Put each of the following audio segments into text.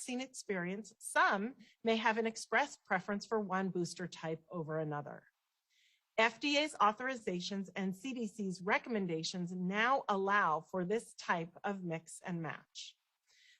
vaccine experience, some may have an express preference for one booster type over another. FDA's authorizations and CDC's recommendations now allow for this type of mix and match.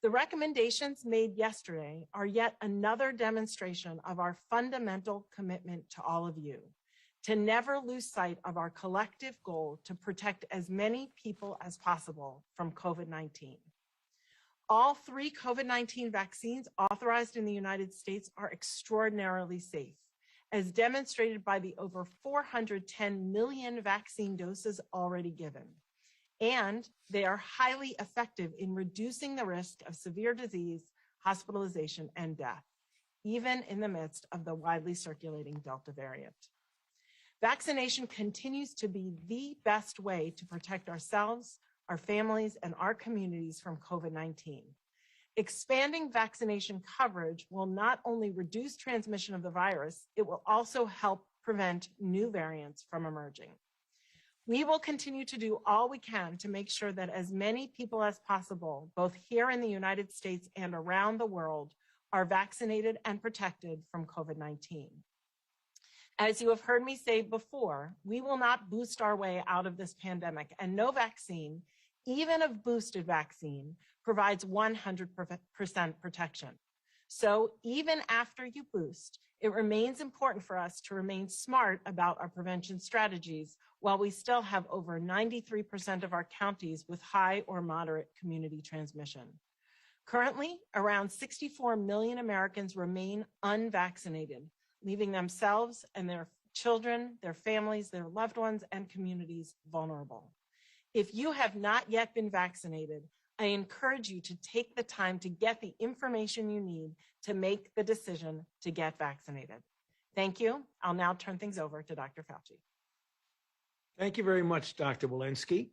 The recommendations made yesterday are yet another demonstration of our fundamental commitment to all of you, to never lose sight of our collective goal to protect as many people as possible from COVID-19. All 3 COVID-19 vaccines authorized in the United States are extraordinarily safe, as demonstrated by the over 410 million vaccine doses already given. And they are highly effective in reducing the risk of severe disease, hospitalization, and death, even in the midst of the widely circulating Delta variant. Vaccination continues to be the best way to protect ourselves, our families, and our communities from COVID-19. Expanding vaccination coverage will not only reduce transmission of the virus, it will also help prevent new variants from emerging. We will continue to do all we can to make sure that as many people as possible, both here in the United States and around the world, are vaccinated and protected from COVID-19. As you have heard me say before, we will not boost our way out of this pandemic, and no vaccine, even a boosted vaccine, provides 100% protection. So even after you boost, it remains important for us to remain smart about our prevention strategies while we still have over 93% of our counties with high or moderate community transmission. Currently, around 64 million Americans remain unvaccinated, leaving themselves and their children, their families, their loved ones, and communities vulnerable. If you have not yet been vaccinated, I encourage you to take the time to get the information you need to make the decision to get vaccinated. Thank you. I'll now turn things over to Dr. Fauci. Thank you very much, Dr. Walensky.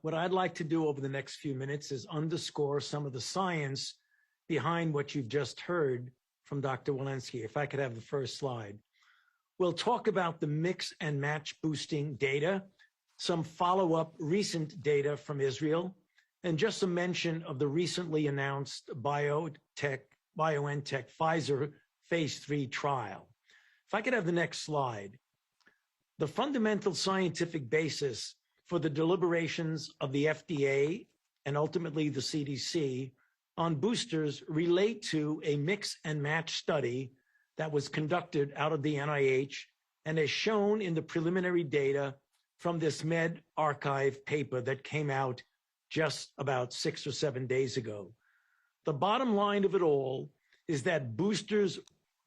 What I'd like to do over the next few minutes is underscore some of the science behind what you've just heard from Dr. Walensky. If I could have the first slide. We'll talk about the mix and match boosting data, some follow-up recent data from Israel, and just a mention of the recently announced BioNTech Pfizer phase 3 trial. If I could have the next slide. The fundamental scientific basis for the deliberations of the FDA and ultimately the CDC on boosters relate to a mix and match study that was conducted out of the NIH and is shown in the preliminary data from this medRxiv paper that came out just about 6 or 7 days ago. The bottom line of it all is that boosters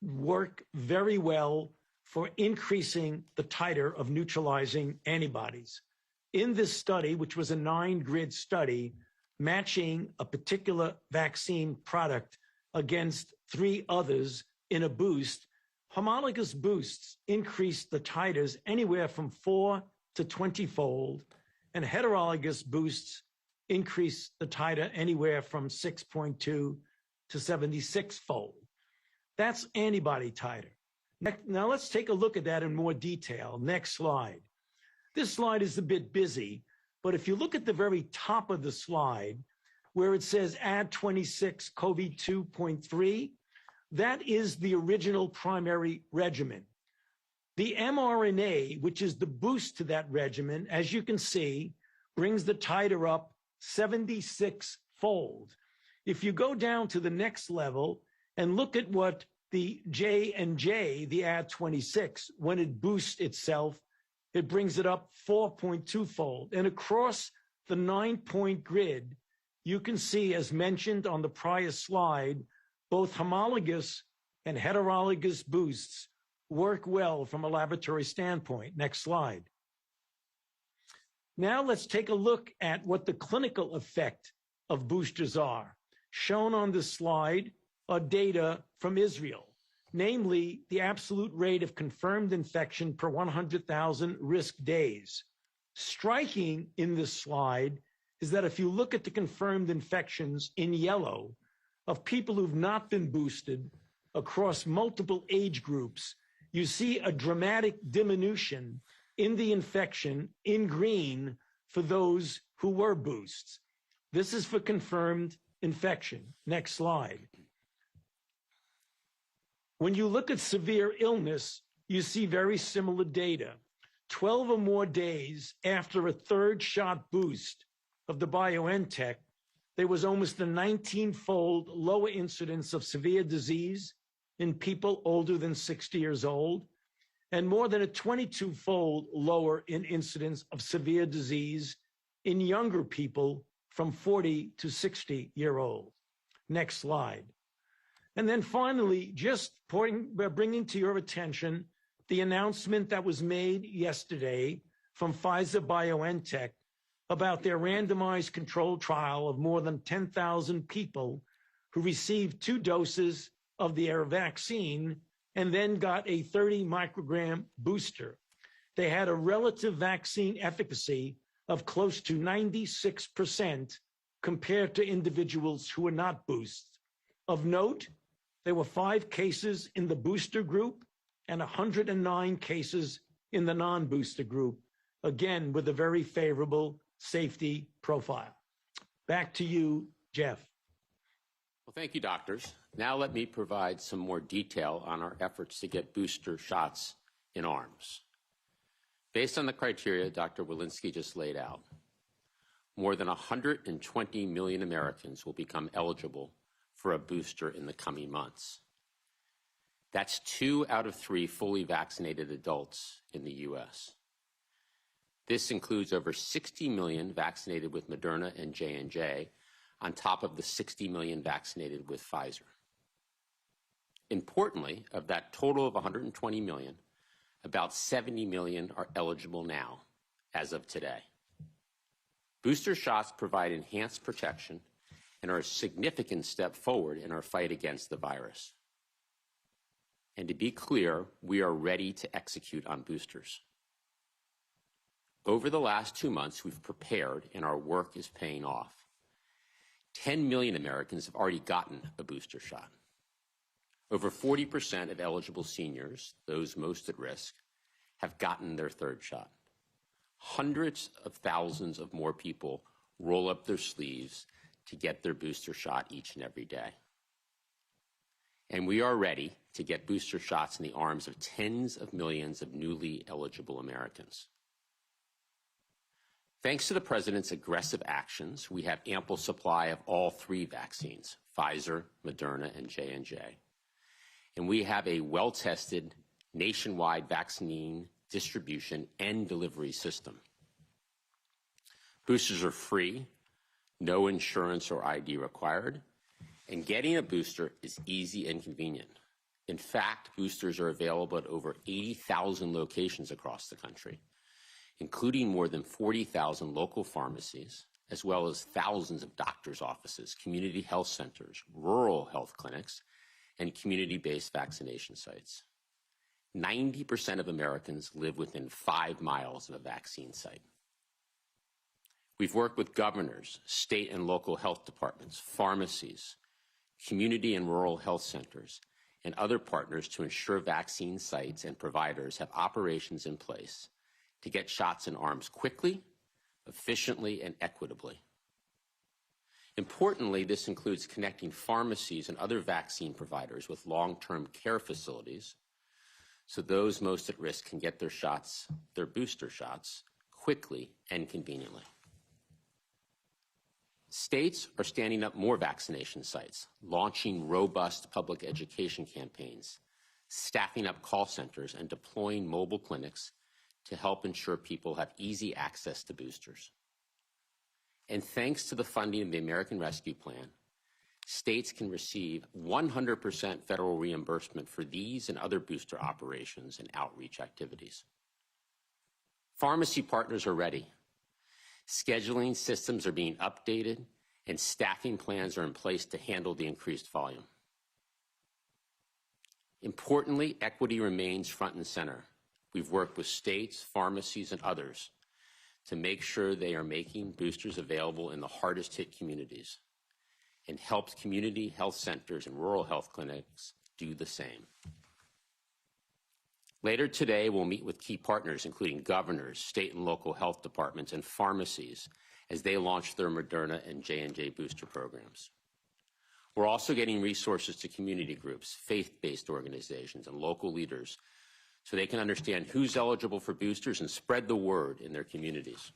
work very well for increasing the titer of neutralizing antibodies. In this study, which was a 9-grid study, matching a particular vaccine product against 3 others in a boost, homologous boosts increased the titers anywhere from 4 to 20-fold, and heterologous boosts increase the titer anywhere from 6.2 to 76-fold. That's antibody titer. Now let's take a look at that in more detail. Next slide. This slide is a bit busy, but if you look at the very top of the slide where it says add 26 COVID 2.3, that is the original primary regimen. The mRNA, which is the boost to that regimen, as you can see, brings the titer up 76-fold. If you go down to the next level and look at what the J&J, the Ad26, when it boosts itself, it brings it up 4.2-fold. And across the 9-point grid, you can see, as mentioned on the prior slide, both homologous and heterologous boosts work well from a laboratory standpoint. Next slide. Now let's take a look at what the clinical effect of boosters are. Shown on this slide are data from Israel, namely the absolute rate of confirmed infection per 100,000 risk days. Striking in this slide is that if you look at the confirmed infections in yellow of people who've not been boosted across multiple age groups, you see a dramatic diminution in the infection in green for those who were boosted. This is for confirmed infection. Next slide. When you look at severe illness, you see very similar data. 12 or more days after a third shot boost of the BioNTech, there was almost a 19-fold lower incidence of severe disease in people older than 60 years old, and more than a 22-fold lower in incidence of severe disease in younger people from 40 to 60-year-old. Next slide. And then finally, just bringing to your attention the announcement that was made yesterday from Pfizer BioNTech about their randomized controlled trial of more than 10,000 people who received 2 doses of their vaccine and then got a 30 microgram booster. They had a relative vaccine efficacy of close to 96% compared to individuals who were not boosted. Of note, there were 5 cases in the booster group and 109 cases in the non-booster group, again, with a very favorable safety profile. Back to you, Jeff. Well, thank you, doctors. Now let me provide some more detail on our efforts to get booster shots in arms. Based on the criteria Dr. Walensky just laid out, more than 120 million Americans will become eligible for a booster in the coming months. That's 2 out of 3 fully vaccinated adults in the U.S. This includes over 60 million vaccinated with Moderna and J&J, on top of the 60 million vaccinated with Pfizer. Importantly, of that total of 120 million, about 70 million are eligible now, as of today. Booster shots provide enhanced protection and are a significant step forward in our fight against the virus. And to be clear, we are ready to execute on boosters. Over the last 2 months, we've prepared and our work is paying off. 10 million Americans have already gotten a booster shot. Over 40% of eligible seniors, those most at risk, have gotten their 3rd shot. Hundreds of thousands of more people roll up their sleeves to get their booster shot each and every day. And we are ready to get booster shots in the arms of tens of millions of newly eligible Americans. Thanks to the President's aggressive actions, we have ample supply of all 3 vaccines, Pfizer, Moderna, and J&J. And we have a well-tested nationwide vaccine distribution and delivery system. Boosters are free, no insurance or ID required, and getting a booster is easy and convenient. In fact, boosters are available at over 80,000 locations across the country, including more than 40,000 local pharmacies, as well as thousands of doctors' offices, community health centers, rural health clinics, and community-based vaccination sites. 90% of Americans live within 5 miles of a vaccine site. We've worked with governors, state and local health departments, pharmacies, community and rural health centers, and other partners to ensure vaccine sites and providers have operations in place to get shots in arms quickly, efficiently, and equitably. Importantly, this includes connecting pharmacies and other vaccine providers with long-term care facilities so those most at risk can get their shots, their booster shots, quickly and conveniently. States are standing up more vaccination sites, launching robust public education campaigns, staffing up call centers, and deploying mobile clinics to help ensure people have easy access to boosters. And thanks to the funding of the American Rescue Plan, states can receive 100% federal reimbursement for these and other booster operations and outreach activities. Pharmacy partners are ready. Scheduling systems are being updated, and staffing plans are in place to handle the increased volume. Importantly, equity remains front and center. We've worked with states, pharmacies, and others to make sure they are making boosters available in the hardest hit communities and helped community health centers and rural health clinics do the same. Later today, we'll meet with key partners, including governors, state and local health departments, and pharmacies as they launch their Moderna and J&J booster programs. We're also getting resources to community groups, faith-based organizations, and local leaders so they can understand who's eligible for boosters and spread the word in their communities.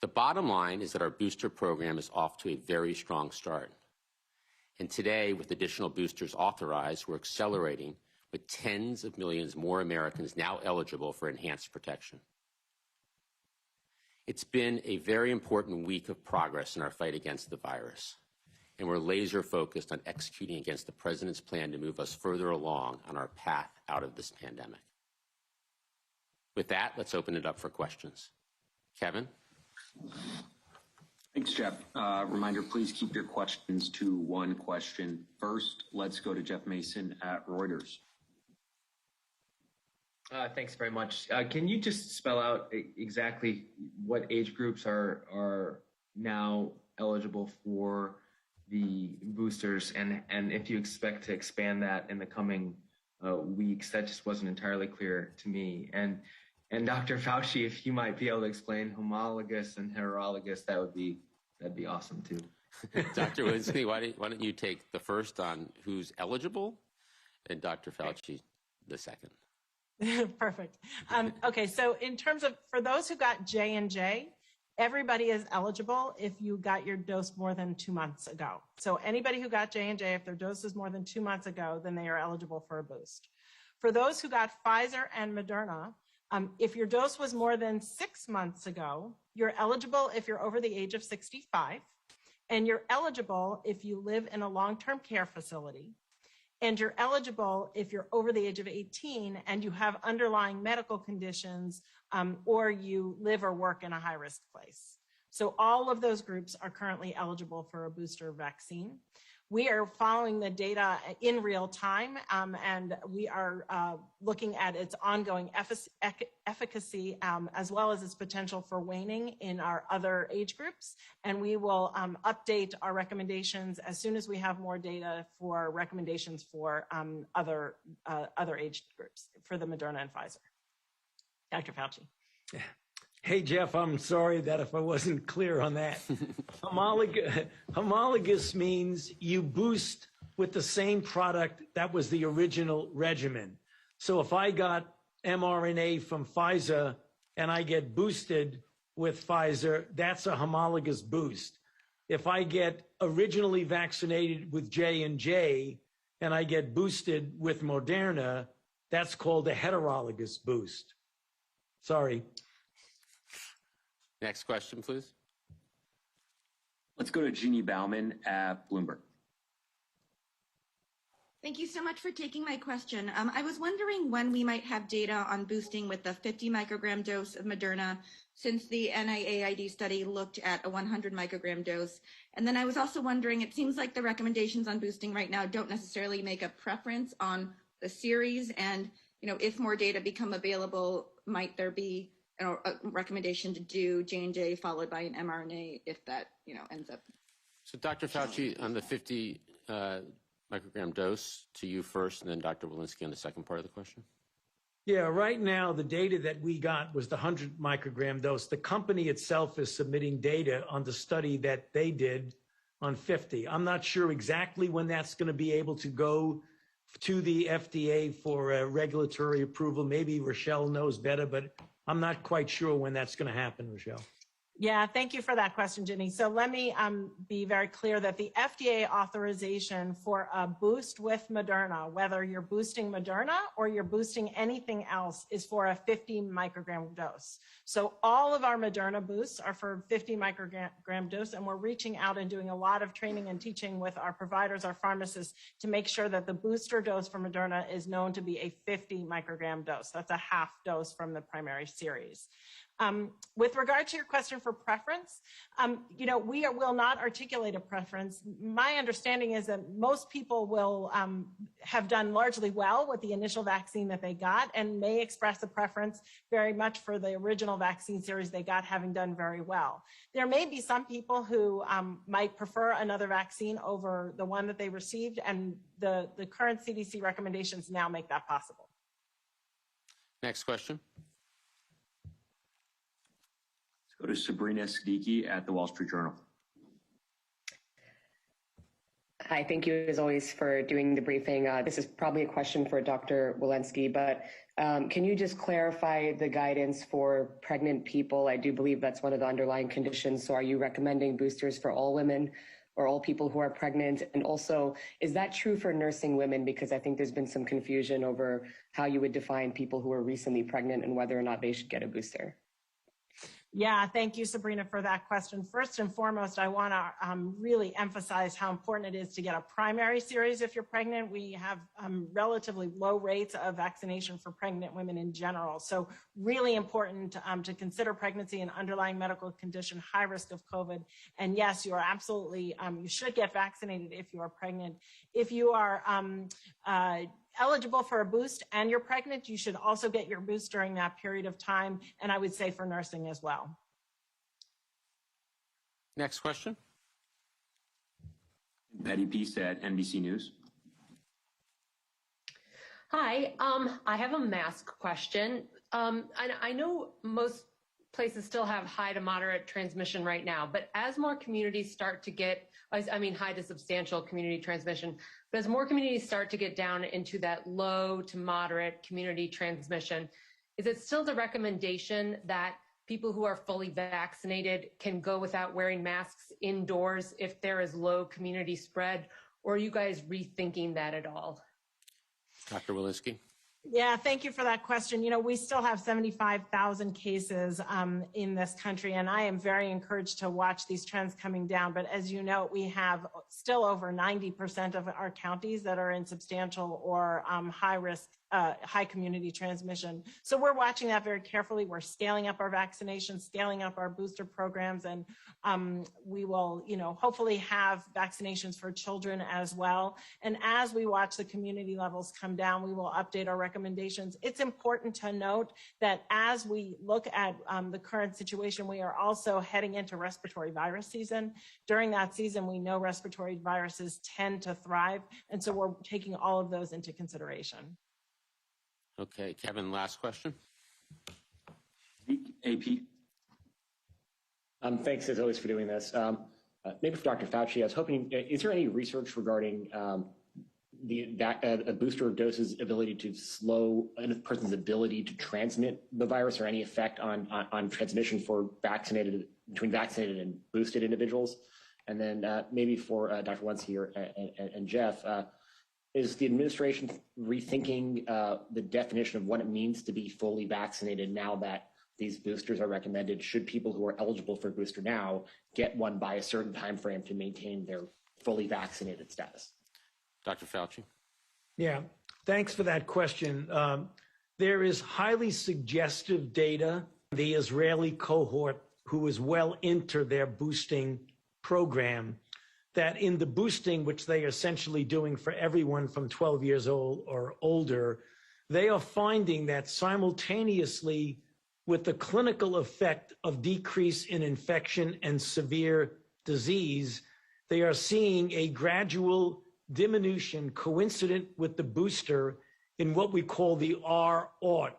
The bottom line is that our booster program is off to a very strong start. And today, with additional boosters authorized, we're accelerating with tens of millions more Americans now eligible for enhanced protection. It's been a very important week of progress in our fight against the virus, and we're laser focused on executing against the President's plan to move us further along on our path out of this pandemic. With that, let's open it up for questions. Kevin? Thanks, Jeff. Reminder, please keep your questions to one question. First, let's go to Jeff Mason at Reuters. Thanks very much. Can you just spell out exactly what age groups are now eligible for the boosters, and if you expect to expand that in the coming weeks? That just wasn't entirely clear to me. And Dr. Fauci, if you might be able to explain homologous and heterologous, that'd be awesome too. Dr. Walensky, why don't you take the first on who's eligible, and Dr. Fauci the second. Perfect. Okay, so in terms of, for those who got J&J, everybody is eligible if you got your dose more than 2 months ago. So anybody who got J&J, if their dose is more than 2 months ago, then they are eligible for a boost. For those who got Pfizer and Moderna, if your dose was more than 6 months ago, you're eligible if you're over the age of 65, and you're eligible if you live in a long-term care facility, and you're eligible if you're over the age of 18 and you have underlying medical conditions, or you live or work in a high-risk place. So all of those groups are currently eligible for a booster vaccine. We are following the data in real time, and we are looking at its ongoing efficacy, as well as its potential for waning in our other age groups. And we will update our recommendations as soon as we have more data for recommendations for other age groups for the Moderna and Pfizer. Dr. Fauci. Hey, Jeff, I'm sorry that if I wasn't clear on that. Homologous means you boost with the same product that was the original regimen. So if I got mRNA from Pfizer and I get boosted with Pfizer, that's a homologous boost. If I get originally vaccinated with J&J and I get boosted with Moderna, that's called a heterologous boost. Sorry. Next question, please. Let's go to Jeannie Bauman at Bloomberg. Thank you so much for taking my question. I was wondering when we might have data on boosting with the 50 microgram dose of Moderna, since the NIAID study looked at a 100 microgram dose. And then I was also wondering, it seems like the recommendations on boosting right now don't necessarily make a preference on the series. And, if more data become available, might there be a recommendation to do J&J followed by an mRNA if that, ends up. So Dr. Fauci, on the 50 microgram dose, to you first, and then Dr. Walensky on the second part of the question. Yeah, right now, the data that we got was the 100 microgram dose. The company itself is submitting data on the study that they did on 50. I'm not sure exactly when that's going to be able to go to the FDA for regulatory approval. Maybe Rochelle knows better, but I'm not quite sure when that's going to happen, Rochelle. Yeah, thank you for that question, Ginny. So let me be very clear that the FDA authorization for a boost with Moderna, whether you're boosting Moderna or you're boosting anything else, is for a 50 microgram dose. So all of our Moderna boosts are for 50 microgram dose, and we're reaching out and doing a lot of training and teaching with our providers, our pharmacists, to make sure that the booster dose for Moderna is known to be a 50 microgram dose. That's a half dose from the primary series. With regard to your question for preference, we will not articulate a preference. My understanding is that most people will have done largely well with the initial vaccine that they got and may express a preference very much for the original vaccine series they got, having done very well. There may be some people who might prefer another vaccine over the one that they received, and the current CDC recommendations now make that possible. Next question. Go to Sabrina Siddiqui at the Wall Street Journal. Hi, thank you as always for doing the briefing. This is probably a question for Dr. Walensky, but can you just clarify the guidance for pregnant people? I do believe that's one of the underlying conditions. So are you recommending boosters for all women or all people who are pregnant? And also, is that true for nursing women? Because I think there's been some confusion over how you would define people who are recently pregnant and whether or not they should get a booster. Yeah, thank you, Sabrina, for that question. First and foremost, I want to really emphasize how important it is to get a primary series if you're pregnant. We have relatively low rates of vaccination for pregnant women in general. So really important to consider pregnancy and underlying medical condition, high risk of COVID. And yes, you are absolutely, you should get vaccinated if you are pregnant. If you are eligible for a boost and you're pregnant, you should also get your boost during that period of time. And I would say for nursing as well. Next question. Betty Peace at NBC News. Hi, I have a mask question. I know most places still have high to moderate transmission right now, but as more communities start to get, high to substantial community transmission, but as more communities start to get down into that low to moderate community transmission, is it still the recommendation that people who are fully vaccinated can go without wearing masks indoors if there is low community spread, or are you guys rethinking that at all? Dr. Walensky. Yeah, thank you for that question. You know, we still have 75,000 cases in this country, and I am very encouraged to watch these trends coming down. But as you know, we have still over 90% of our counties that are in substantial or high risk, high community transmission. So we're watching that very carefully. We're scaling up our vaccinations, scaling up our booster programs, and we will, hopefully have vaccinations for children as well. And as we watch the community levels come down, we will update our recommendations. It's important to note that as we look at the current situation, we are also heading into respiratory virus season. During that season, we know respiratory viruses tend to thrive, and so we're taking all of those into consideration. Okay, Kevin, last question. AP. Thanks as always for doing this. Maybe for Dr. Fauci, I was hoping, is there any research regarding a booster doses ability to slow a person's ability to transmit the virus, or any effect on transmission for between vaccinated and boosted individuals? And then maybe for Dr. Walensky and Jeff, is the administration rethinking the definition of what it means to be fully vaccinated now that these boosters are recommended? Should people who are eligible for a booster now get one by a certain time frame to maintain their fully vaccinated status? Dr. Fauci. Yeah, thanks for that question. There is highly suggestive data. The Israeli cohort, who is well into their boosting program, that in the boosting, which they are essentially doing for everyone from 12 years old or older, they are finding that simultaneously with the clinical effect of decrease in infection and severe disease, they are seeing a gradual diminution coincident with the booster in what we call the R-aught,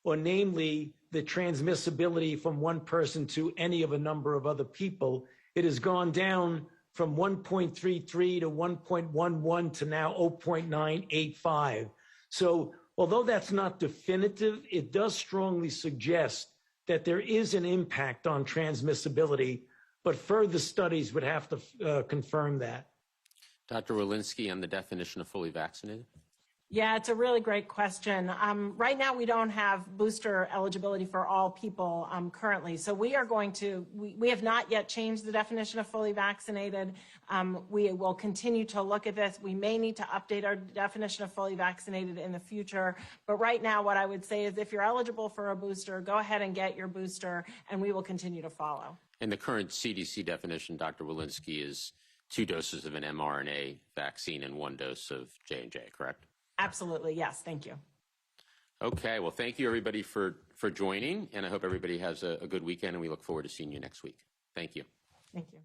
or namely the transmissibility from one person to any of a number of other people. It has gone down from 1.33 to 1.11 to now 0.985. So although that's not definitive, it does strongly suggest that there is an impact on transmissibility, but further studies would have to confirm that. Dr. Walensky on the definition of fully vaccinated. Yeah, it's a really great question. Right now, we don't have booster eligibility for all people currently. So we are going to, we have not yet changed the definition of fully vaccinated. We will continue to look at this. We may need to update our definition of fully vaccinated in the future. But right now, what I would say is if you're eligible for a booster, go ahead and get your booster, and we will continue to follow. And the current CDC definition, Dr. Walensky, is 2 doses of an mRNA vaccine and 1 dose of J&J, correct? Absolutely, yes, thank you. Okay, well, thank you everybody for joining, and I hope everybody has a good weekend, and we look forward to seeing you next week. Thank you. Thank you.